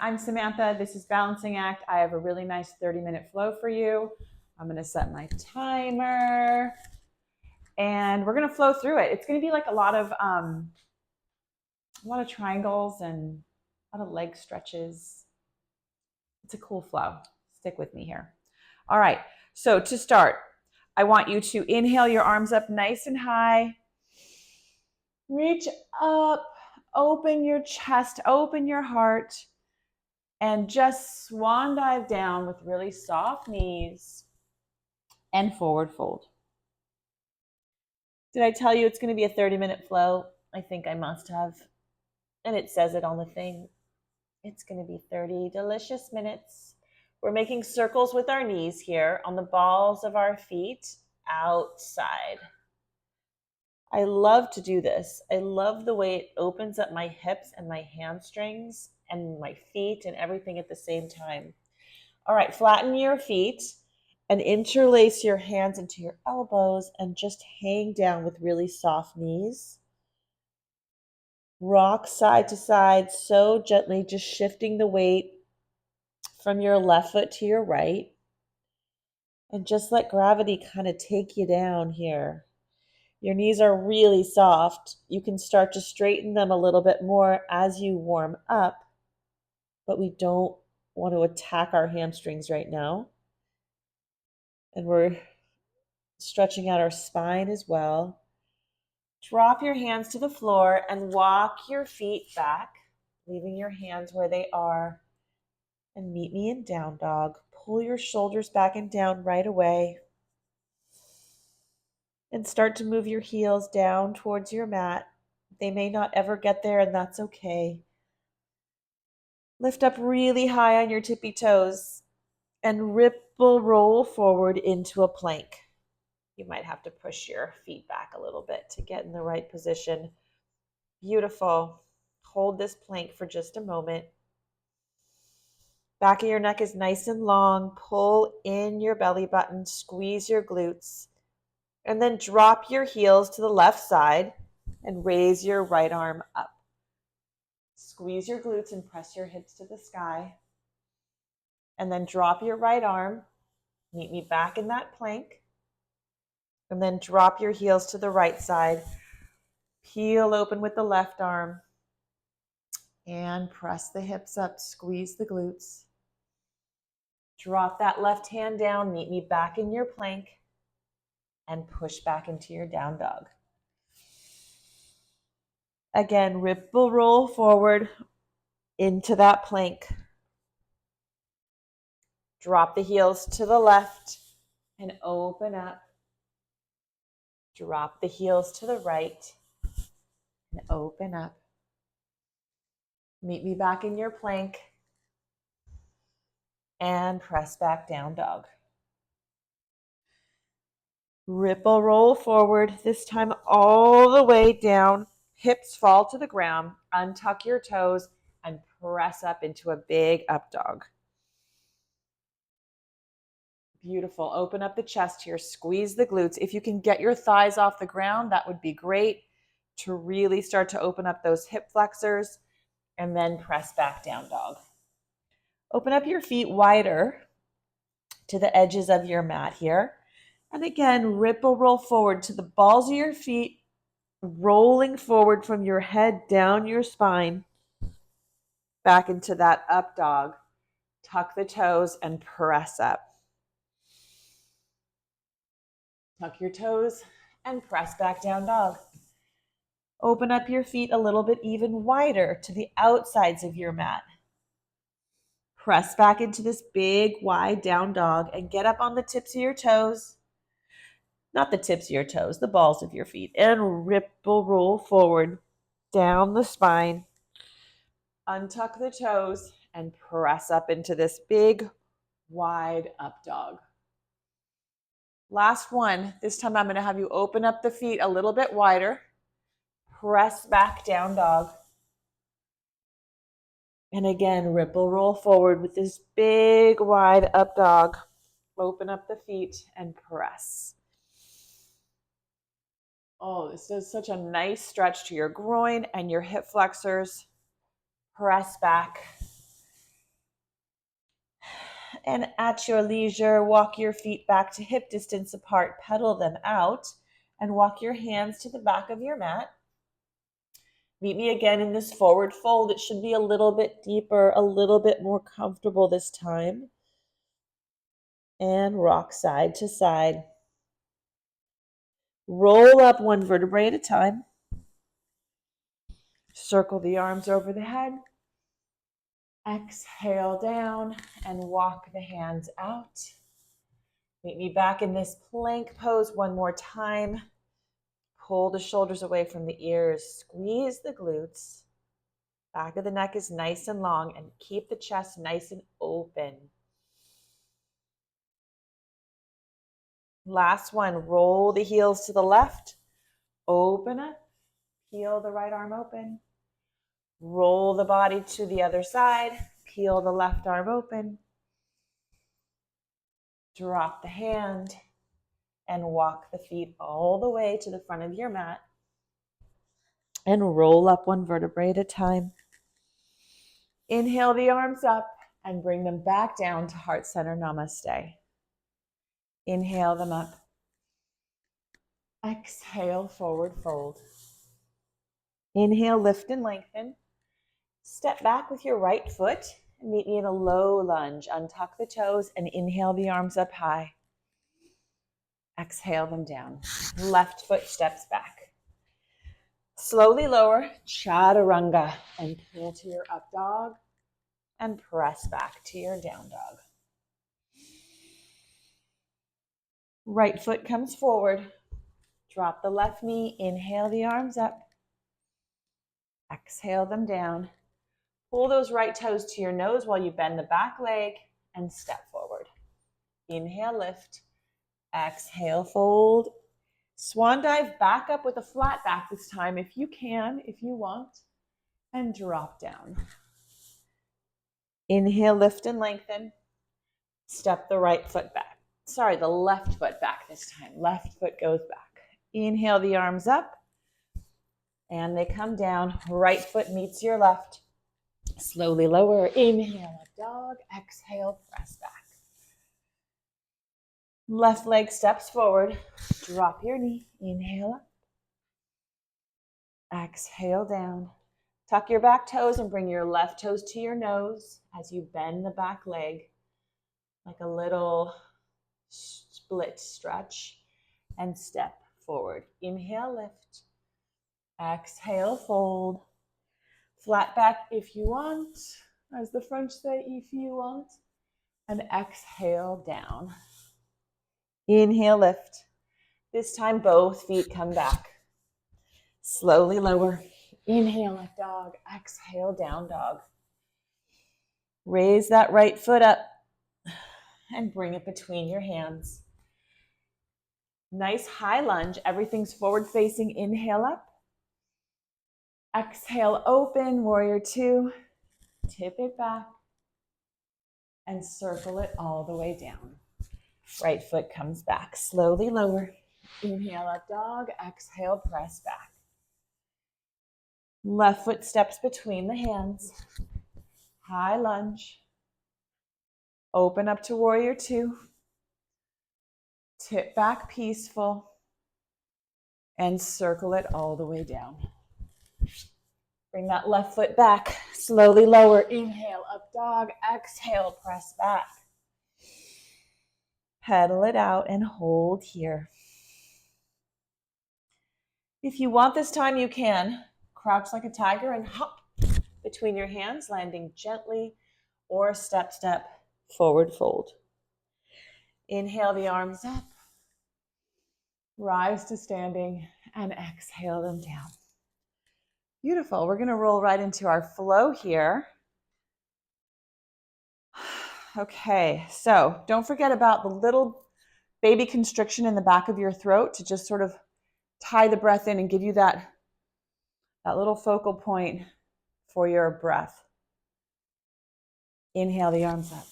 I'm Samantha. This is Balancing Act. I have a really nice 30-minute flow for you. I'm going to set my timer and we're going to flow through it. It's going to be like a lot of triangles and a lot of leg stretches. It's a cool flow. Stick with me here. All right. So to start, I want you to inhale your arms up nice and high. Reach up, open your chest, open your heart, and just swan dive down with really soft knees and forward fold. Did I tell you it's going to be a 30-minute flow? I think I must have. And it says it on the thing. It's going to be 30 delicious minutes. We're making circles with our knees here on the balls of our feet outside. I love to do this. I love the way it opens up my hips and my hamstrings and my feet and everything at the same time. All right, flatten your feet and interlace your hands into your elbows and just hang down with really soft knees. Rock side to side so gently, just shifting the weight from your left foot to your right. And just let gravity kind of take you down here. Your knees are really soft. You can start to straighten them a little bit more as you warm up, but we don't want to attack our hamstrings right now. And we're stretching out our spine as well. Drop your hands to the floor and walk your feet back, leaving your hands where they are. And meet me in down dog. Pull your shoulders back and down right away. And start to move your heels down towards your mat. They may not ever get there, and that's okay. Lift up really high on your tippy toes and ripple roll forward into a plank. You might have to push your feet back a little bit to get in the right position. Beautiful. Hold this plank for just a moment. Back of your neck is nice and long. Pull in your belly button, squeeze your glutes, and then drop your heels to the left side and raise your right arm up. Squeeze your glutes and press your hips to the sky. And then drop your right arm. Meet me back in that plank. And then drop your heels to the right side. Peel open with the left arm. And press the hips up. Squeeze the glutes. Drop that left hand down. Meet me back in your plank. And push back into your down dog. Again, ripple roll forward into that plank. Drop the heels to the left and open up. Drop the heels to the right and open up. Meet me back in your plank and press back down dog. Ripple roll forward, this time all the way down. Hips fall to the ground. Untuck your toes and press up into a big up dog. Beautiful. Open up the chest here. Squeeze the glutes. If you can get your thighs off the ground, that would be great to really start to open up those hip flexors, and then press back down dog. Open up your feet wider to the edges of your mat here. And again, ripple roll forward to the balls of your feet, rolling forward from your head down your spine, back into that up dog. Tuck the toes and press up. Tuck your toes and press back down dog. Open up your feet a little bit even wider to the outsides of your mat. Press back into this big, wide down dog and get up on the tips of your toes. Not the tips of your toes, the balls of your feet. And ripple roll forward down the spine. Untuck the toes and press up into this big, wide up dog. Last one. This time I'm going to have you open up the feet a little bit wider. Press back down dog. And again, ripple roll forward with this big, wide up dog. Open up the feet and press. Oh, this does such a nice stretch to your groin and your hip flexors. Press back. And at your leisure, walk your feet back to hip distance apart, pedal them out, and walk your hands to the back of your mat. Meet me again in this forward fold. It should be a little bit deeper, a little bit more comfortable this time. And rock side to side. Roll up one vertebrae at a time. Circle the arms over the head. Exhale down and walk the hands out. Meet me back in this plank pose one more time. Pull the shoulders away from the ears. Squeeze the glutes. Back of the neck is nice and long, and keep the chest nice and open. Last one, roll the heels to the left. Open up. Peel the right arm open. Roll the body to the other side. Peel the left arm open. Drop the hand and walk the feet all the way to the front of your mat. And roll up one vertebrae at a time. Inhale the arms up and bring them back down to heart center namaste. Inhale them up. Exhale, forward fold. Inhale, lift and lengthen. Step back with your right foot and meet me in a low lunge. Untuck the toes and inhale the arms up high. Exhale them down. Left foot steps back. Slowly lower, chaturanga, and pull to your up dog and press back to your down dog. Right foot comes forward. Drop the left knee, inhale the arms up. Exhale them down. Pull those right toes to your nose while you bend the back leg and step forward. Inhale, lift. Exhale, fold. Swan dive back up with a flat back this time if you can, if you want, and drop down. Inhale, lift and lengthen. Step the right foot back. Sorry, the left foot back this time. Left foot goes back. Inhale the arms up and they come down. Right foot meets your left. Slowly lower. Inhale, up dog. Exhale, press back. Left leg steps forward. Drop your knee. Inhale up. Exhale down. Tuck your back toes and bring your left toes to your nose as you bend the back leg like a little split stretch and step forward. Inhale, lift. Exhale, fold. Flat back if you want, as the French say, if you want. And exhale down. Inhale, lift. This time both feet come back. Slowly lower. Inhale, up dog. Exhale, down dog. Raise that right foot up and bring it between your hands. Nice high lunge. Everything's forward facing. Inhale up. Exhale, open, warrior two. Tip it back and circle it all the way down. Right foot comes back. Slowly lower. Inhale, up dog. Exhale, press back. Left foot steps between the hands. High lunge. Open up to warrior two. Tip back peaceful. And circle it all the way down. Bring that left foot back. Slowly lower. Inhale, up dog. Exhale, press back. Pedal it out and hold here. If you want this time, you can. Crouch like a tiger and hop between your hands, landing gently or step, forward fold. Inhale the arms up. Rise to standing and exhale them down. Beautiful. We're going to roll right into our flow here. Okay, so don't forget about the little baby constriction in the back of your throat to just sort of tie the breath in and give you that little focal point for your breath. Inhale the arms up.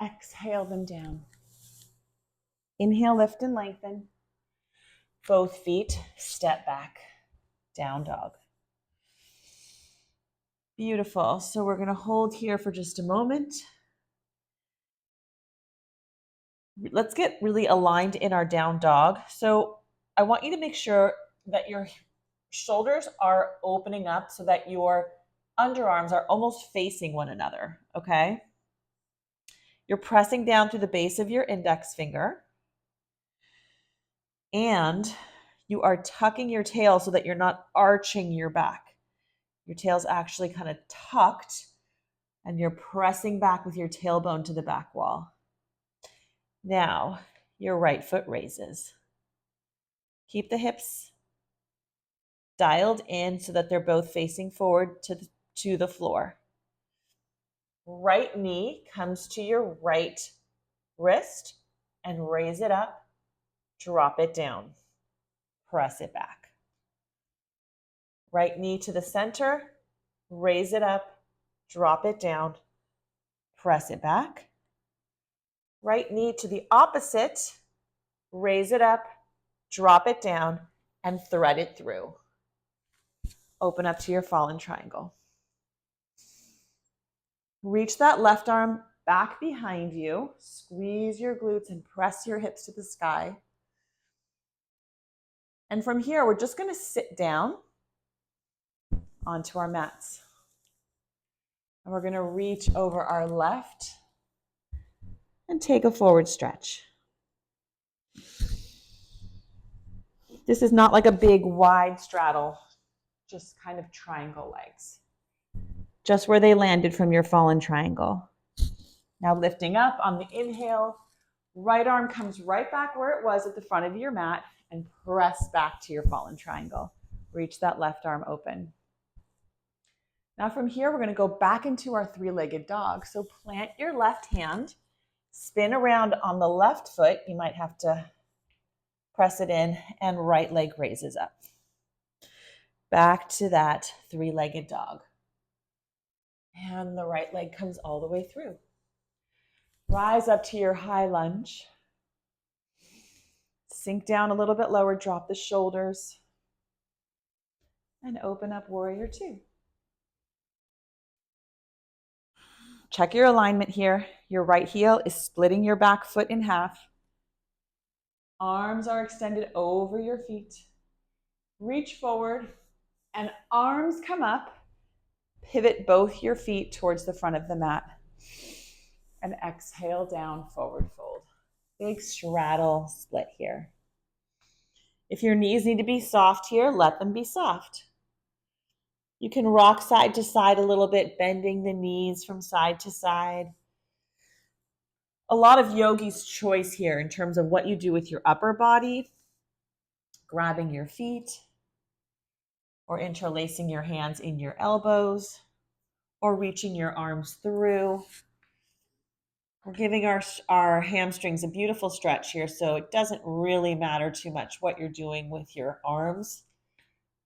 Exhale them down. Inhale, lift and lengthen. Both feet step back. Down dog. Beautiful. So we're going to hold here for just a moment. let's get really aligned in our down dog. So I want you to make sure that your shoulders are opening up so that your underarms are almost facing one another, okay? You're pressing down through the base of your index finger, and you are tucking your tail so that you're not arching your back. Your tail's actually kind of tucked, and you're pressing back with your tailbone to the back wall. Now, your right foot raises. Keep the hips dialed in so that they're both facing forward to the floor. Right knee comes to your right wrist and raise it up, drop it down, press it back. Right knee to the center, raise it up, drop it down, press it back. Right knee to the opposite, raise it up, drop it down, and thread it through. Open up to your fallen triangle. Reach that left arm back behind you. Squeeze your glutes and press your hips to the sky. And from here, we're just going to sit down onto our mats. And we're going to reach over our left and take a forward stretch. This is not like a big wide straddle, just kind of triangle legs. Just where they landed from your fallen triangle. Now lifting up on the inhale, right arm comes right back where it was at the front of your mat and press back to your fallen triangle. Reach that left arm open. Now from here, we're going to go back into our three-legged dog. So plant your left hand, spin around on the left foot. You might have to press it in, and right leg raises up. Back to that three-legged dog. And the right leg comes all the way through. Rise up to your high lunge. Sink down a little bit lower, drop the shoulders, and open up warrior two. Check your alignment here. Your right heel is splitting your back foot in half. Arms are extended over your feet. Reach forward and arms come up. Pivot both your feet towards the front of the mat. And exhale down, forward fold. Big straddle split here. If your knees need to be soft here, let them be soft. You can rock side to side a little bit, bending the knees from side to side. A lot of yogi's choice here in terms of what you do with your upper body, grabbing your feet, or interlacing your hands in your elbows, or reaching your arms through. We're giving our hamstrings a beautiful stretch here, so it doesn't really matter too much what you're doing with your arms,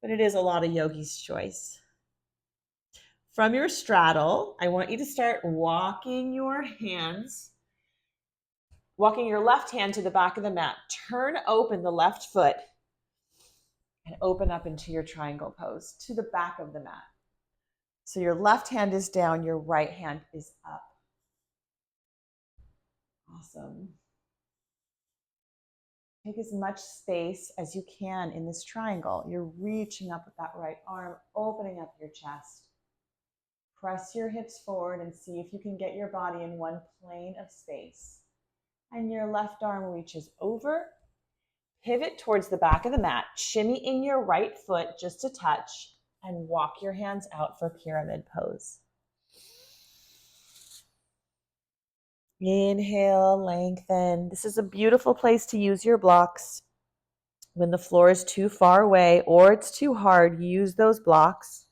but it is a lot of yogi's choice. From your straddle, I want you to start walking your left hand to the back of the mat. Turn open the left foot and open up into your triangle pose to the back of the mat. So your left hand is down, your right hand is up. Awesome. Take as much space as you can in this triangle. You're reaching up with that right arm, opening up your chest. Press your hips forward and see if you can get your body in one plane of space. And your left arm reaches over. Pivot towards the back of the mat. Shimmy in your right foot just a touch and walk your hands out for pyramid pose. Inhale, lengthen. This is a beautiful place to use your blocks. When the floor is too far away or it's too hard, use those blocks.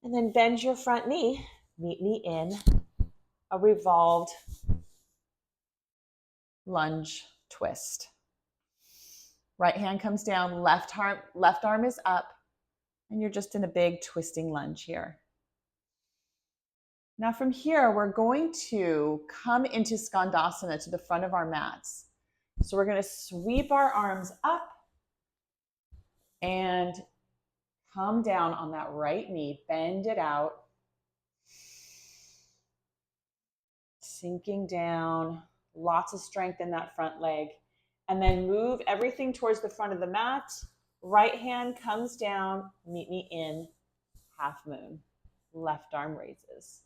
And then bend your front knee, meet me in a revolved lunge twist. Right hand comes down, left arm is up, and you're just in a big twisting lunge here. Now from here, we're going to come into Skandasana to the front of our mats. So we're going to sweep our arms up and come down on that right knee, bend it out. sinking down, lots of strength in that front leg. And then move everything towards the front of the mat. Right hand comes down, meet me in half moon. Left arm raises.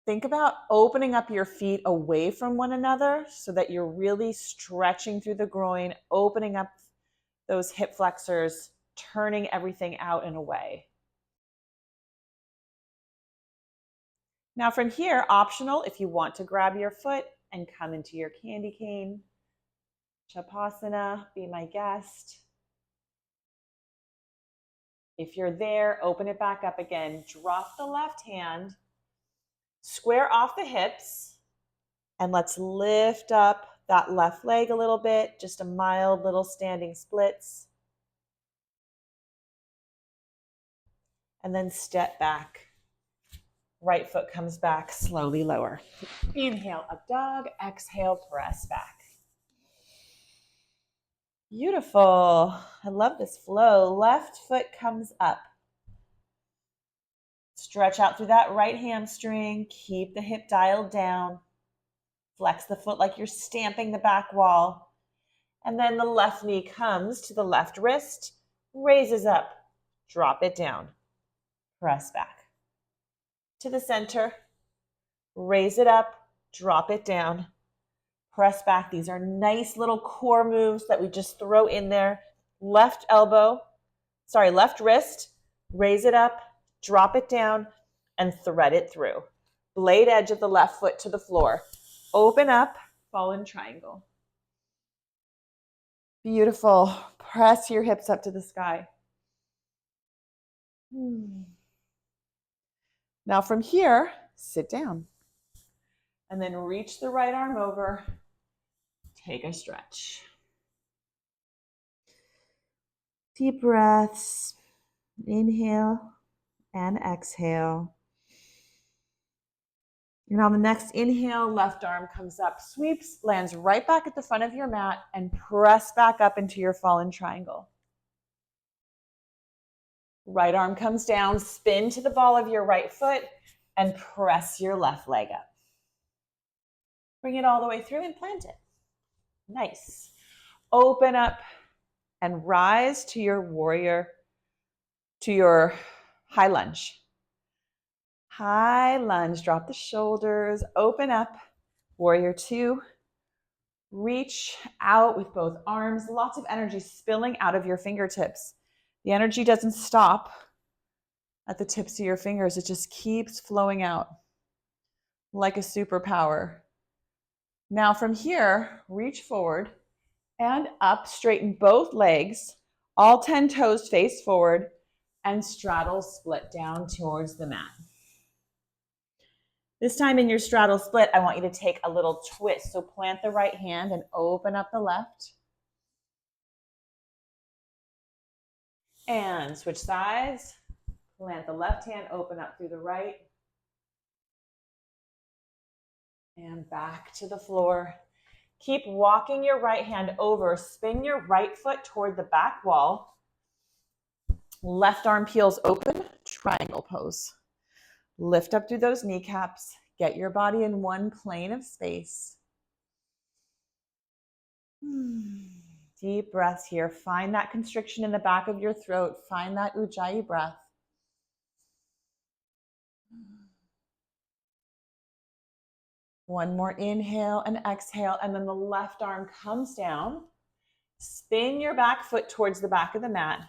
Think about opening up your feet away from one another so that you're really stretching through the groin, opening up those hip flexors, turning everything out and away. Now from here, optional if you want to grab your foot and come into your candy cane. Shavasana, be my guest. If you're there, open it back up again. Drop the left hand, square off the hips, and let's lift up that left leg a little bit, just a mild little standing splits. And then step back. Right foot comes back, slowly lower. Inhale, up dog. Exhale, press back. Beautiful. I love this flow. Left foot comes up. Stretch out through that right hamstring. Keep the hip dialed down. Flex the foot like you're stamping the back wall. And then the left knee comes to the left wrist, raises up, drop it down, press back. To the center, raise it up, drop it down, press back. These are nice little core moves that we just throw in there. Left wrist, raise it up, drop it down, and thread it through. Blade edge of the left foot to the floor. Open up, fallen triangle. Beautiful. Press your hips up to the sky. Now from here, sit down. And then reach the right arm over. Take a stretch. Deep breaths. Inhale and exhale. And on the next inhale, left arm comes up, sweeps, lands right back at the front of your mat, and press back up into your fallen triangle. Right arm comes down, spin to the ball of your right foot, and press your left leg up. Bring it all the way through and plant it. Nice. Open up and rise to your warrior, to your high lunge. High lunge, drop the shoulders, open up, warrior two. Reach out with both arms, lots of energy spilling out of your fingertips. The energy doesn't stop at the tips of your fingers. It just keeps flowing out like a superpower. Now from here, reach forward and up, straighten both legs, all 10 toes face forward, and straddle split down towards the mat. This time in your straddle split, I want you to take a little twist. So plant the right hand and open up the left. And switch sides. Plant the left hand, open up through the right. And back to the floor. Keep walking your right hand over. Spin your right foot toward the back wall. Left arm peels open, triangle pose. Lift up through those kneecaps. Get your body in one plane of space. Deep breaths here. Find that constriction in the back of your throat. Find that Ujjayi breath. One more inhale and exhale, and then the left arm comes down. Spin your back foot towards the back of the mat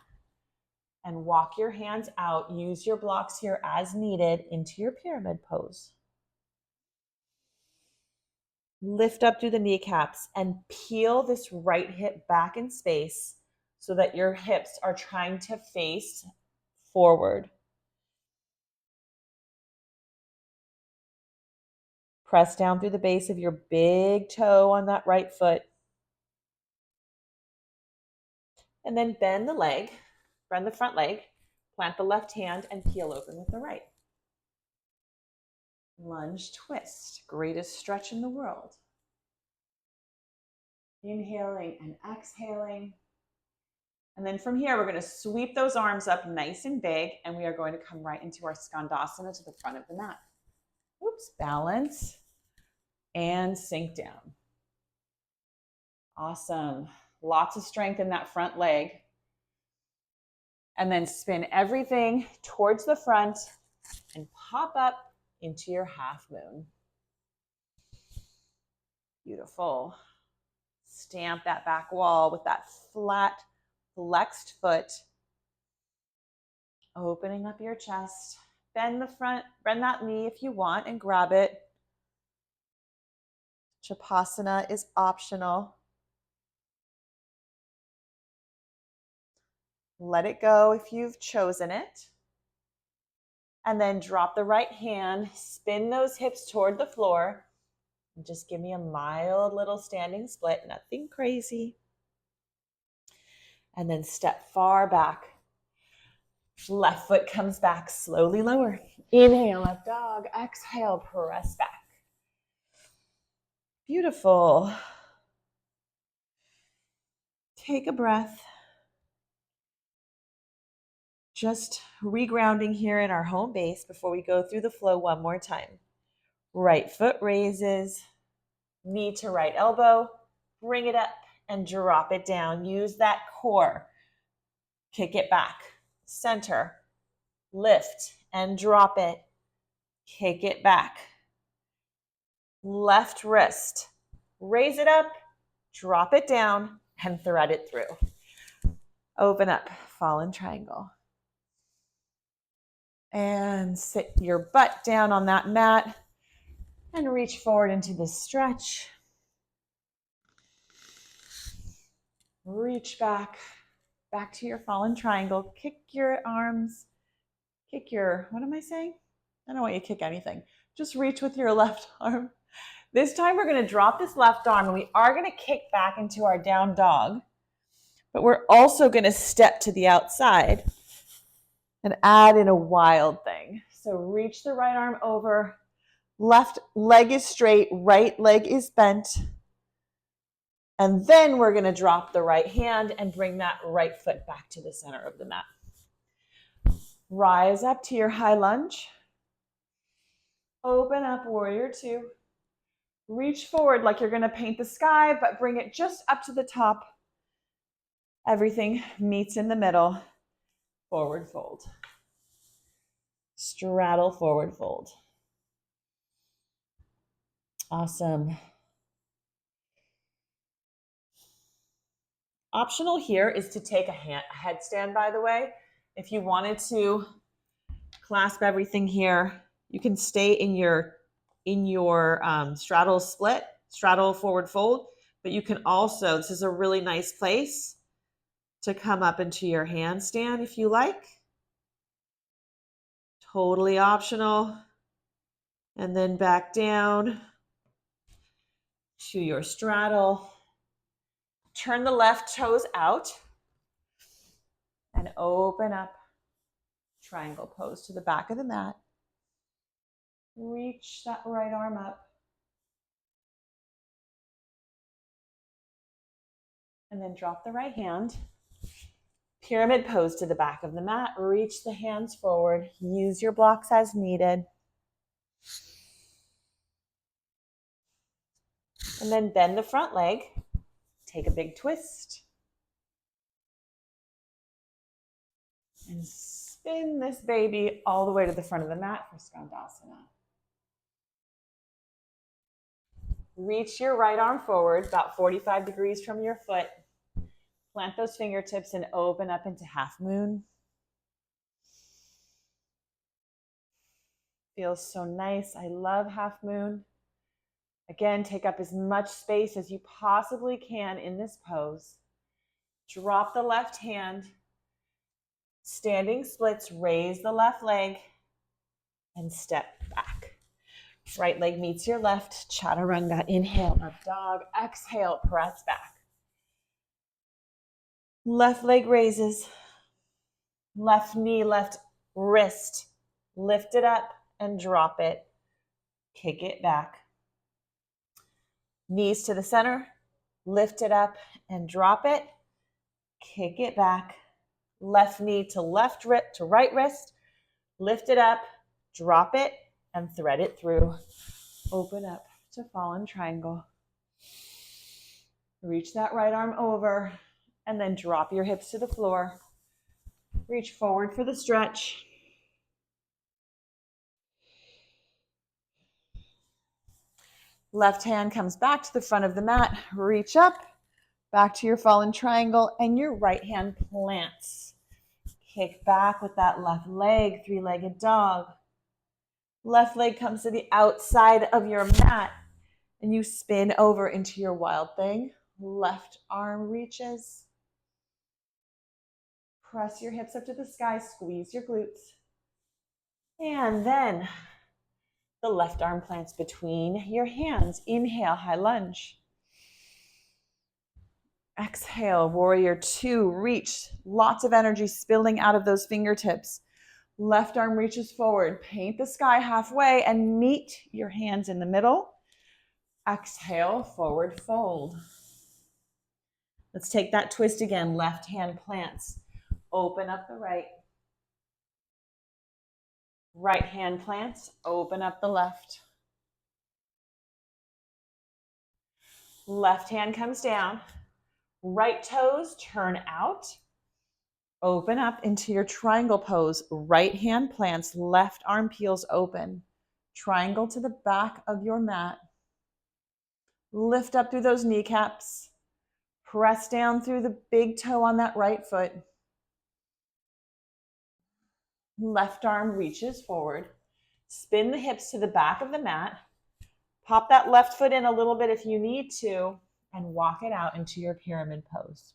and walk your hands out. Use your blocks here as needed into your pyramid pose. Lift up through the kneecaps and peel this right hip back in space so that your hips are trying to face forward. Press down through the base of your big toe on that right foot. And then bend the leg, bend the front leg, plant the left hand, and peel open with the right. Lunge twist, greatest stretch in the world. Inhaling and exhaling. And then from here, we're going to sweep those arms up nice and big, and we are going to come right into our Skandasana to the front of the mat. Oops, balance and sink down. Awesome. Lots of strength in that front leg. And then spin everything towards the front and pop up into your half moon. Beautiful. Stamp that back wall with that flat, flexed foot. Opening up your chest. Bend the front, bend that knee if you want and grab it. Shavasana is optional. Let it go if you've chosen it. And then drop the right hand, spin those hips toward the floor. And just give me a mild little standing split, nothing crazy. And then step far back. Left foot comes back, slowly lower. Inhale, up dog. Exhale, press back. Beautiful. Take a breath. Just regrounding here in our home base before we go through the flow one more time. Right foot raises, knee to right elbow, bring it up and drop it down. Use that core. Kick it back, center, lift and drop it. Kick it back. Left wrist, raise it up, drop it down and thread it through. Open up, fallen triangle. And sit your butt down on that mat and reach forward into the stretch. Reach back to your fallen triangle. Kick your arms, kick your, what am I saying? I don't want you to kick anything. Just reach with your left arm. This time we're going to drop this left arm and we are going to kick back into our down dog, but we're also going to step to the outside and add in a wild thing. So reach the right arm over, left leg is straight, right leg is bent. And then we're going to drop the right hand and bring that right foot back to the center of the mat. Rise up to your high lunge. Open up, warrior two. Reach forward like you're going to paint the sky, but bring it just up to the top. Everything meets in the middle. Forward fold. Straddle, forward fold. Awesome. Optional here is to take a headstand, by the way. If you wanted to clasp everything here, you can stay in your straddle split, straddle forward fold, but you can also, this is a really nice place to come up into your handstand if you like. Totally optional. And then back down to your straddle. Turn the left toes out and open up. Triangle pose to the back of the mat. Reach that right arm up. And then drop the right hand. Pyramid pose to the back of the mat. Reach the hands forward. Use your blocks as needed. And then bend the front leg. Take a big twist. And spin this baby all the way to the front of the mat for Skandasana. Reach your right arm forward, about 45 degrees from your foot. Plant those fingertips and open up into half moon. Feels so nice. I love half moon. Again, take up as much space as you possibly can in this pose. Drop the left hand. Standing splits, raise the left leg and step back. Right leg meets your left, chaturanga. Inhale, up dog. Exhale, press back. Left leg raises. Left knee, left wrist. Lift it up and drop it. Kick it back. Knees to the center. Lift it up and drop it. Kick it back. Left knee to left wrist to right wrist. Lift it up. Drop it. and thread it through. Open up to fallen triangle. Reach that right arm over and then drop your hips to the floor. Reach forward for the stretch. Left hand comes back to the front of the mat. Reach up, back to your fallen triangle, and your right hand plants. Kick back with that left leg, three-legged dog. Left leg comes to the outside of your mat, and you spin over into your wild thing. Left arm reaches. Press your hips up to the sky, squeeze your glutes. And then the left arm plants between your hands. Inhale, high lunge. Exhale, warrior two. Reach, lots of energy spilling out of those fingertips. Left arm reaches forward. Paint the sky halfway and meet your hands in the middle. Exhale, forward fold. Let's take that twist again. Left hand plants. Open up the right. Right hand plants. Open up the left. Left hand comes down. Right toes turn out. Open up into your triangle pose. Right hand plants, left arm peels open. Triangle to the back of your mat. Lift up through those kneecaps. Press down through the big toe on that right foot. Left arm reaches forward. Spin the hips to the back of the mat. Pop that left foot in a little bit if you need to, and walk it out into your pyramid pose.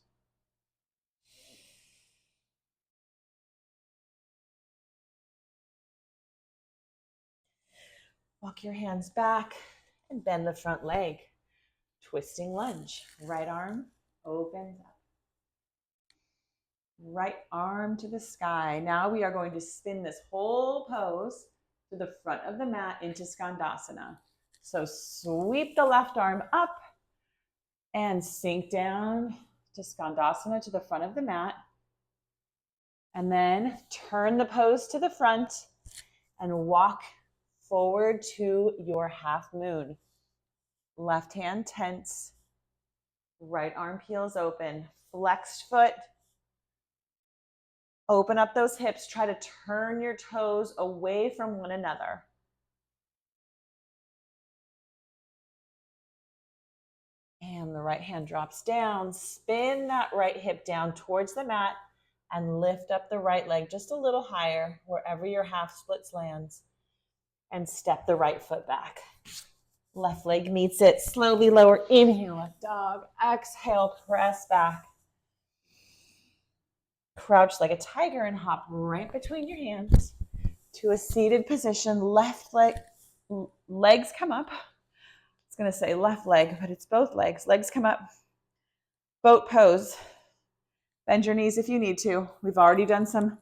Walk your hands back and bend the front leg. Twisting lunge. Right arm opens up. Right arm to the sky. Now we are going to spin this whole pose to the front of the mat into Skandasana. So sweep the left arm up and sink down to Skandasana to the front of the mat. And then turn the pose to the front and walk forward to your half moon. Left hand tense. Right arm peels open. Flexed foot. Open up those hips. Try to turn your toes away from one another. And the right hand drops down. Spin that right hip down towards the mat and lift up the right leg just a little higher wherever your half splits lands. And step the right foot back. Left leg meets it. Slowly lower. Inhale, up dog. Exhale, press back. Crouch like a tiger and hop right between your hands to a seated position. Left leg, legs come up. It's going to say left leg, but it's both legs. Legs come up. Boat pose. Bend your knees if you need to. We've already done some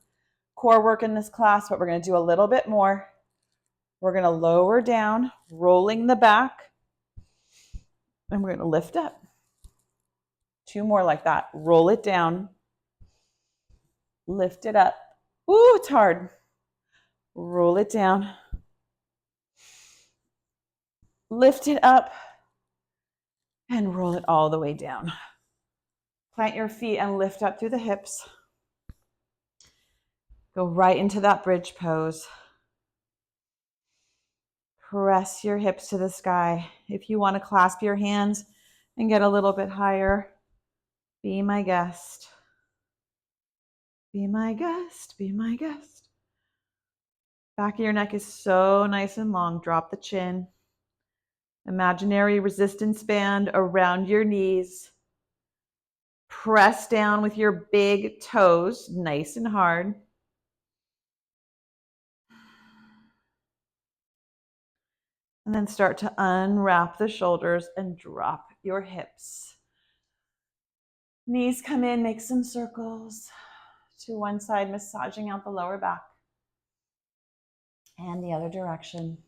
core work in this class, but we're going to do a little bit more. We're going to lower down, rolling the back, and we're going to lift up. Two more like that. Roll it down. Lift it up. Ooh, it's hard. Roll it down. Lift it up and roll it all the way down. Plant your feet and lift up through the hips. Go right into that bridge pose. Press your hips to the sky. If you want to clasp your hands and get a little bit higher, be my guest. Be my guest. Be my guest. Back of your neck is so nice and long. Drop the chin. Imaginary resistance band around your knees. Press down with your big toes, nice and hard. And then start to unwrap the shoulders and drop your hips. Knees come in, make some circles to one side, massaging out the lower back. And the other direction.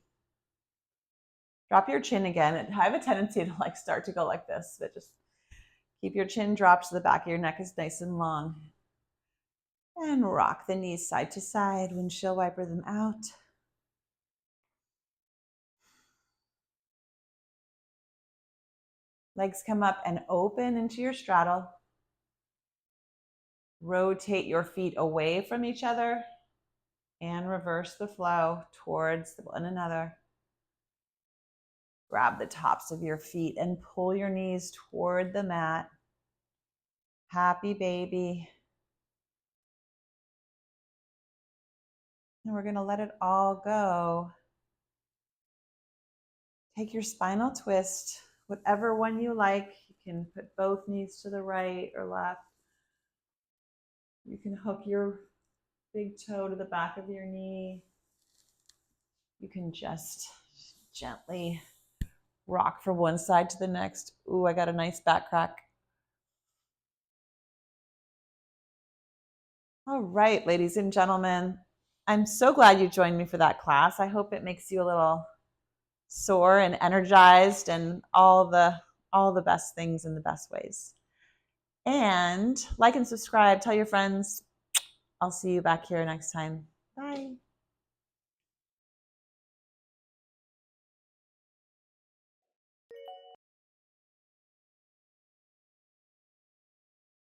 Drop your chin again. I have a tendency to start to go like this, but just keep your chin dropped so the back of your neck is nice and long. And rock the knees side to side. Windshield wiper them out. Legs come up and open into your straddle. Rotate your feet away from each other and reverse the flow towards one another. Grab the tops of your feet and pull your knees toward the mat. Happy baby. And we're going to let it all go. Take your spinal twist, whatever one you like. You can put both knees to the right or left. You can hook your big toe to the back of your knee. You can just gently rock from one side to the next. Ooh, I got a nice back crack. All right, ladies and gentlemen, I'm so glad you joined me for that class. I hope it makes you a little sore and energized and all the best things in the best ways. And like and subscribe, tell your friends. I'll see you back here next time. Bye.